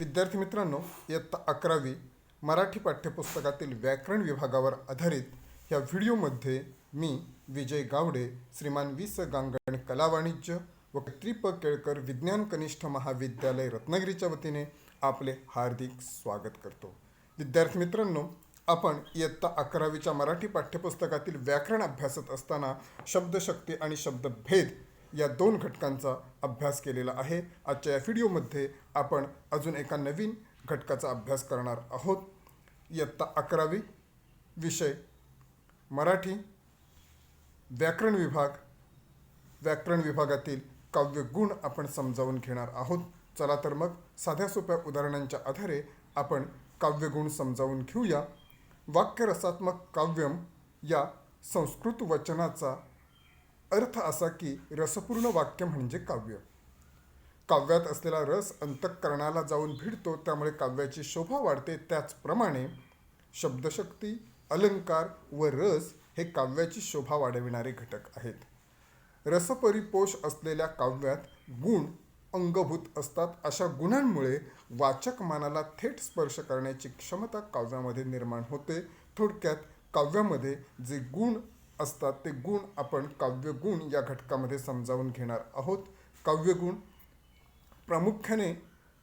विद्यार्थी मित्रांनो, इयत्ता 11वी मराठी पाठ्यपुस्तकातील व्याकरण विभागावर आधारित ह्या व्हिडिओमध्ये मी विजय गावडे, श्रीमान वि. स. गांगण कला वाणिज्य व त्रि. प. केळकर विज्ञान कनिष्ठ महाविद्यालय रत्नागिरीच्या वतीने आपले हार्दिक स्वागत करतो. विद्यार्थी मित्रांनो, आपण इयत्ता 11वीच्या मराठी पाठ्यपुस्तकातील व्याकरण अभ्यासत असताना शब्दशक्ती आणि शब्दभेद या दोन घटकांचा अभ्यास केलेला आहे. आजच्या या व्हिडिओमध्ये आपण अजून एका नवीन घटकाचा अभ्यास करणार आहोत. इयत्ता 11वी विषय मराठी व्याकरण विभाग. व्याकरण विभागातील काव्यगुण आपण समजावून घेणार आहोत. चला तर मग साध्या सोप्या उदाहरणांच्या आधारे आपण काव्यगुण समजावून घेऊया. वाक्यरसात्मक काव्यम या संस्कृत वचनाचा अर्थ असा की रसपूर्ण वाक्य म्हणजे काव्य. काव्यात असलेला रस अंतःकरणाला जाऊन भिडतो, त्यामुळे काव्याची शोभा वाढते. त्याचप्रमाणे शब्दशक्ती, अलंकार व रस हे काव्याची शोभा वाढविणारे घटक आहेत. रसपरिपोष असलेल्या काव्यात गुण अंगभूत असतात. अशा गुणांमुळे वाचक मनाला थेट स्पर्श करण्याची क्षमता काव्यामध्ये निर्माण होते. थोडक्यात काव्यामध्ये जे गुण असतात ते गुण आपण काव्यगुण या घटकामध्ये समजावून घेणार आहोत. काव्यगुण प्रामुख्याने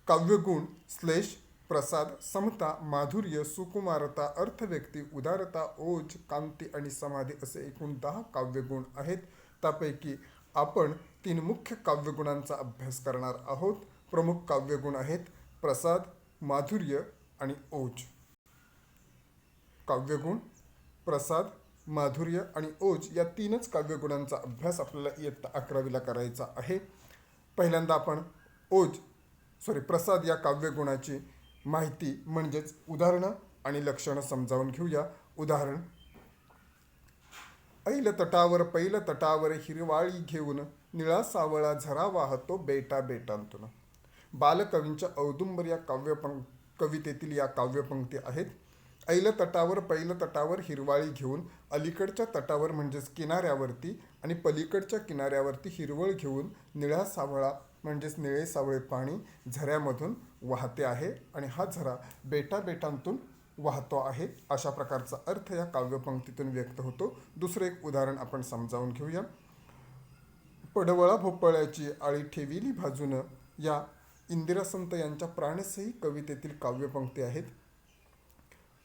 काव्यगुण श्लेष, प्रसाद, समता, माधुर्य, सुकुमारता, अर्थव्यक्ती, उदारता, ओज, कांती आणि समाधी असे एकूण 10 काव्यगुण आहेत. त्यापैकी आपण 3 मुख्य काव्यगुणांचा अभ्यास करणार आहोत. प्रमुख काव्यगुण आहेत प्रसाद, माधुर्य आणि ओज. काव्यगुण प्रसाद, माधुर्य आणि ओज या 3च काव्यगुणांचा अभ्यास आपल्याला इयत्ता 11वीला करायचा आहे. पहिल्यांदा आपण प्रसाद या काव्यगुणाची माहिती म्हणजेच उदाहरणं आणि लक्षणं समजावून घेऊया. उदाहरण: ऐल तटावर पैल तटावर हिरवाळी घेऊन, निळा सावळा झरा वाहतो बेटा बेटांतून. बालकवींच्या औदुंबर या कवितेतील या काव्यपंक्ती आहेत. ऐल तटावर पैल तटावर हिरवाळी घेऊन, अलीकडच्या तटावर म्हणजेच किनाऱ्यावरती आणि पलीकडच्या किनाऱ्यावरती हिरवळ घेऊन निळा सावळा म्हणजेच निळे सावळे पाणी झऱ्यामधून वाहते आहे आणि हा झरा बेटा बेटांतून वाहतो आहे. अशा प्रकारचा अर्थ या काव्यपंक्तीतून व्यक्त होतो. दुसरे एक उदाहरण आपण समजावून घेऊया. पडवळा भोपळ्याची आळी ठेविली भाजून या इंदिरा संत यांच्या प्राणसही कवितेतील काव्यपंक्ती आहेत.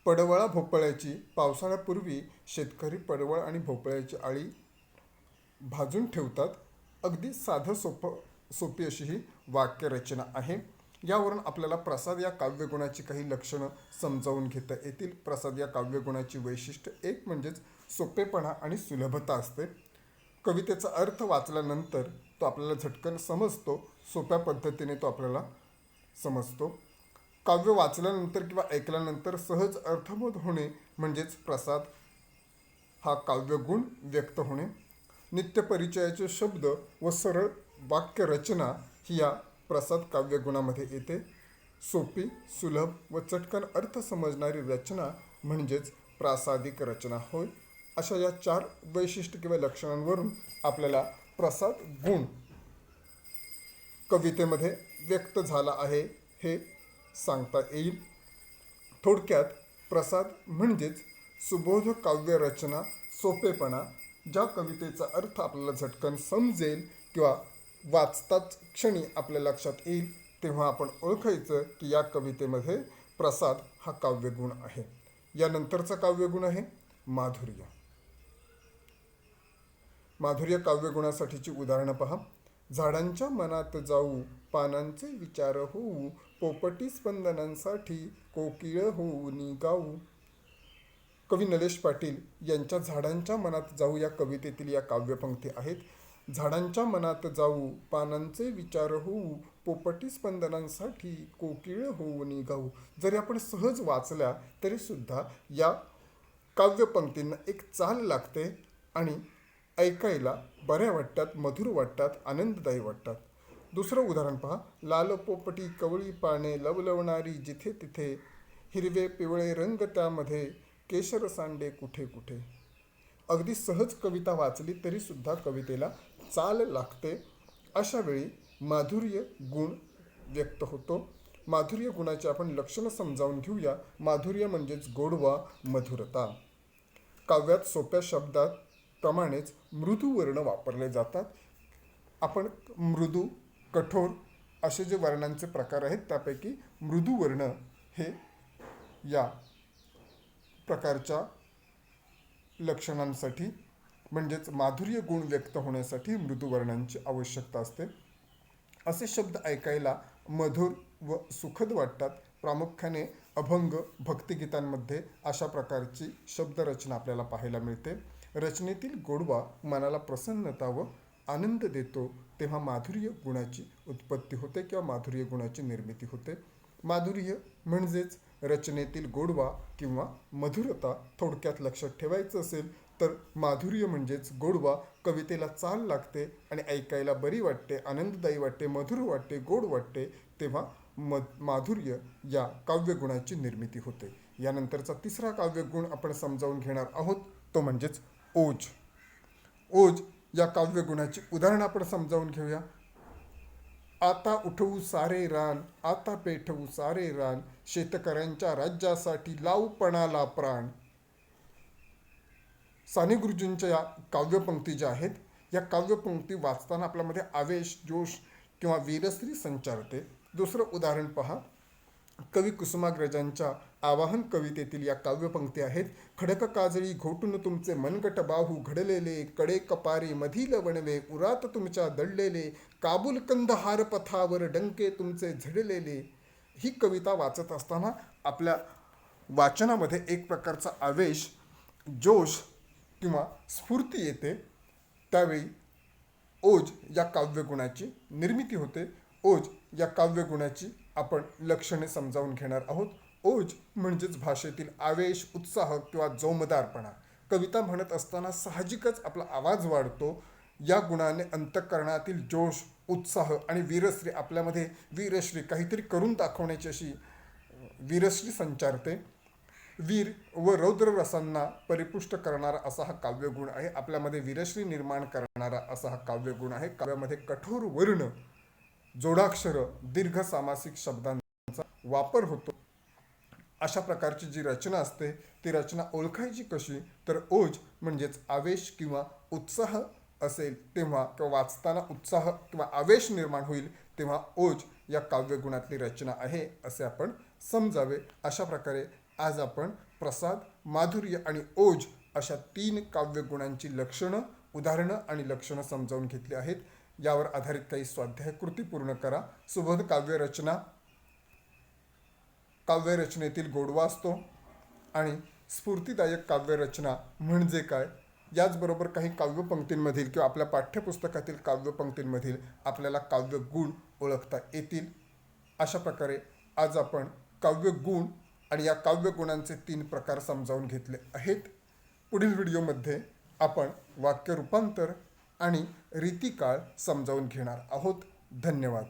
पडवळा भोपळ्याची पावसाळ्यापूर्वी शेतकरी पडवळ आणि भोपळ्याची आळी भाजून ठेवतात. अगदी साधं सोपी अशी ही वाक्यरचना आहे. यावरून आपल्याला प्रसाद या काव्यगुणाची काही लक्षणं समजावून घेता येतील. प्रसाद या काव्यगुणाची वैशिष्ट्य एक म्हणजेच सोपेपणा आणि सुलभता असते. कवितेचा अर्थ वाचल्यानंतर तो आपल्याला झटकन समजतो. सोप्या पद्धतीने तो आपल्याला समजतो. काव्य वाचल्यानंतर किंवा ऐकल्यानंतर सहज अर्थबोध होणे म्हणजेच प्रसाद हा काव्यगुण व्यक्त होणे. नित्यपरिचयाचे शब्द व सरळ वाक्यरचना ही या प्रसाद काव्यगुणामध्ये येते. सोपी, सुलभ व चटकन अर्थ समजणारी रचना म्हणजेच प्रासादिक रचना होय. अशा या 4 वैशिष्ट्य किंवा लक्षणांवरून आपल्याला प्रसाद गुण कवितेमध्ये व्यक्त झाला आहे हे सांगता येईल. थोडक्यात प्रसाद म्हणजेच सुबोध काव्य रचना, सोपेपणा. ज्या कवितेचा अर्थ आपल्याला झटकन समजेल किंवा वाचताच क्षणी आपल्या लक्षात येईल, तेव्हा आपण ओळखायचं की या कवितेमध्ये प्रसाद हा काव्यगुण आहे. यानंतरचा काव्यगुण आहे माधुर्य. माधुर्य काव्यगुणासाठीची उदाहरणं पहा. झाडांच्या मनात जाऊ, पानांचे विचार होऊ, पोपटी स्पंदनांसाठी कोकिळ होऊनी गाऊ. कवी नरेश पाटील यांच्या झाडांच्या मनात जाऊ या कवितेतील या काव्यपंक्ती आहेत. झाडांच्या मनात जाऊ, पानांचे विचार होऊ, पोपटी स्पंदनांसाठी कोकिळ होऊनी गाऊ. जरी आपण सहज वाचल्या तरी सुद्धा या काव्यपंक्तींना एक चाल लागते आणि ऐकायला बऱ्या वाटतात, मधुर वाटतात, आनंददायी वाटतात. दुसरं उदाहरण पहा. लाल पोपटी कवळी पाने लवलवणारी जिथे तिथे, हिरवे पिवळे रंग त्यामध्ये, केशर सांडे कुठे कुठे. अगदी सहज कविता वाचली तरी सुद्धा कवितेला चाल लागते. अशा वेळी माधुर्य गुण व्यक्त होतो. माधुर्य गुणाचे आपण लक्षणं समजावून घेऊया. माधुर्य म्हणजेच गोडवा, मधुरता. काव्यात सोप्या शब्दात प्रमाणेच मृदू वर्ण वापरले जातात. आपण मृदू, कठोर असे जे वर्णांचे प्रकार आहेत त्यापैकी मृदू वर्ण हे या प्रकारच्या लक्षणांसाठी म्हणजेच माधुर्य गुण व्यक्त होण्यासाठी मृदू वर्णांची आवश्यकता असते. असे शब्द ऐकायला मधुर व सुखद वाटतात. प्रामुख्याने अभंग, भक्तिगीतांमध्ये अशा प्रकारची शब्दरचना आपल्याला पाहायला मिळते. रचनेतील गोडवा मनाला प्रसन्नता व आनंद देतो, तेव्हा माधुर्य गुणाची उत्पत्ती होते किंवा माधुर्य गुणाची निर्मिती होते. माधुर्य म्हणजेच रचनेतील गोडवा किंवा मधुरता. थोडक्यात लक्षात ठेवायचं असेल तर माधुर्य म्हणजेच गोडवा. कवितेला चाल लागते आणि ऐकायला बरी वाटते, आनंददायी वाटते, मधुर वाटते, गोड वाटते, तेव्हा माधुर्य या काव्यगुणाची निर्मिती होते. यानंतरचा तिसरा काव्यगुण आपण समजावून घेणार आहोत, तो म्हणजेच ओज. ओज या काव्यगुणाची उदाहरणं आपण समजावून घेऊया. आता उठवू सारे रान, आता पेटवू सारे रान, शेतकऱ्यांच्या राज्यासाठी लावू पणाला प्राण. साने गुरुजींच्या या काव्यपंक्ती ज्या आहेत, या काव्यपंक्ती वाचताना आपल्यामध्ये आवेश, जोश किंवा वीरश्री संचारते. दुसरं उदाहरण पहा. कवी कुसुमाग्रजांच्या आवाहन कवितेतील या काव्यपंक्ती आहेत. खडक काजळी घोटून तुमचे मनगट बाहू घडलेले, कडे कपारी मधील वणवे उरात तुमच्या दडलेले, काबूल कंदहार पथावर डंके तुमचे झडलेले. ही कविता वाचत असताना आपल्या वाचनामध्ये एक प्रकारचा आवेश, जोश किंवा स्फूर्ती येते. त्यावेळी ओज या काव्यगुणाची निर्मिती होते. ओज या काव्यगुणाची आपण लक्षणे समजावून घेणार आहोत. ओज म्हणजेच भाषेतील आवेश, उत्साह किंवा जोमदारपणा. कविता म्हणत असताना साहजिकच आपला आवाज वाढतो. या गुणाने अंतःकरणातील जोश, उत्साह आणि वीरश्री, आपल्यामध्ये वीरश्री, काहीतरी करून दाखवण्याची अशी वीरश्री संचारते. वीर व रौद्र रसांना परिपुष्ट करणारा असा हा काव्यगुण आहे. आपल्यामध्ये वीरश्री निर्माण करणारा असा हा काव्यगुण आहे. काव्यामध्ये कठोर वर्ण, जोडाक्षर, दीर्घ सामासिक शब्दांचा वापर होतो. अशा प्रकारची जी रचना असते ती रचना ओळखायची कशी, तर ओज म्हणजेच आवेश किंवा उत्साह असेल तेव्हा, किंवा वाचताना उत्साह किंवा आवेश निर्माण होईल तेव्हा ओज या काव्यगुणातली रचना आहे असे आपण समजावे. अशा प्रकारे आज आपण प्रसाद, माधुर्य आणि ओज अशा 3 काव्यगुणांची लक्षणं, उदाहरणं आणि लक्षणं समजावून घेतली आहेत. यावर आधारित काही स्वाध्याय कृती पूर्ण करा. सुबोध काव्यरचना, काव्यरचनेतील गोडवा असतो आणि स्फूर्तिदायक काव्यरचना म्हणजे काय, याचबरोबर काही काव्यपंक्तींमधील किंवा आपल्या पाठ्यपुस्तकातील काव्यपंक्तींमधील आपल्याला काव्यगुण ओळखता येतील. अशा प्रकारे आज आपण काव्यगुण आणि या काव्यगुणांचे 3 प्रकार समजावून घेतले आहेत. पुढील व्हिडिओमध्ये आपण वाक्य रूपांतर आणि रीतिकाळ समजावून घेणार आहोत. धन्यवाद.